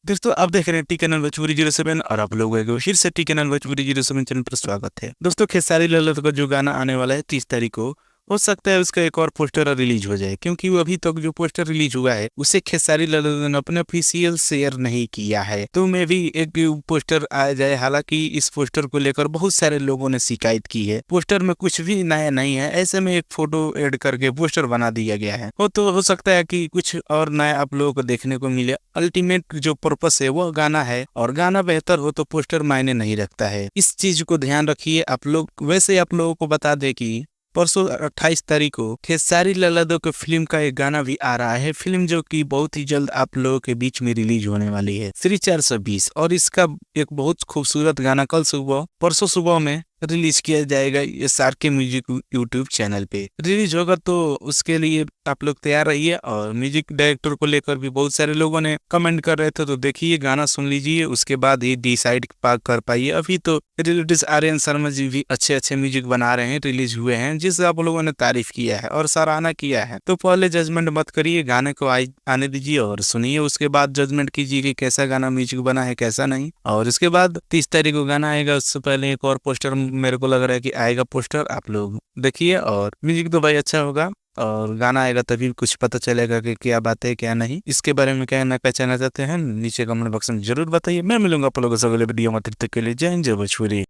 दोस्तों आप देख रहे हैं टी कैनल भोजपुरी 07 और आप लोगों को फिर से टी कैनल भोजपुरी 07 चैनल पर स्वागत है। दोस्तों खेसारी लाल का जो गाना आने वाला है 30 तारीख को, हो सकता है उसका एक और पोस्टर रिलीज हो जाए, क्योंकि वो अभी तक जो पोस्टर रिलीज हुआ है उसे खेसारी लाल ने अपने ऑफिशियल शेयर नहीं किया है। तो मैं भी एक पोस्टर आ जाए। हालांकि इस पोस्टर को लेकर बहुत सारे लोगों ने शिकायत की है। पोस्टर में कुछ भी नया नहीं है, ऐसे में एक फोटो ऐड करके पोस्टर बना दिया गया है। तो हो सकता है कि कुछ और नया आप लोगों को देखने को मिले। अल्टीमेट जो पर्पस है वो गाना है, और गाना बेहतर हो तो पोस्टर मायने नहीं रखता है। इस चीज को ध्यान रखिए आप लोग। वैसे आप लोगों को बता दे कि परसों 28 तारीख को खेसारी लाल यादव के फिल्म का एक गाना भी आ रहा है। फिल्म जो कि बहुत ही जल्द आप लोगों के बीच में रिलीज होने वाली है, श्री 420, और इसका एक बहुत खूबसूरत गाना कल सुबह परसों सुबह में रिलीज किया जाएगा। ये SRK म्यूजिक यूट्यूब चैनल पे रिलीज होगा, तो उसके लिए आप लोग तैयार रहिए। और म्यूजिक डायरेक्टर को लेकर भी बहुत सारे लोगों ने कमेंट कर रहे थे, तो देखिए गाना सुन लीजिए, उसके बाद ही डिसाइड कर पाइए। अभी तो रिलेटिव आर्यन शर्मा जी भी अच्छे अच्छे म्यूजिक बना रहे हैं, रिलीज हुए हैं, जिससे आप लोगों ने तारीफ किया है और सराहना किया है। तो पहले जजमेंट मत करिए, गाने को आने दीजिए और सुनिए, उसके बाद जजमेंट कीजिए कि कैसा गाना म्यूजिक बना है कैसा नहीं। और इसके बाद 30 तारीख को गाना आएगा, उससे पहले एक और पोस्टर मेरे को लग रहा है कि आएगा पोस्टर, आप लोग देखिए। और म्यूजिक तो भाई अच्छा होगा, और गाना आएगा तभी कुछ पता चलेगा कि क्या बात है क्या नहीं। इसके बारे में क्या ना पहचाना चाहते हैं नीचे कमेंट बॉक्स में जरूर बताइए। मैं मिलूंगा आप लोगों से अगले वीडियो में, तब तक के लिए जय हिंद जय भोजपुरी।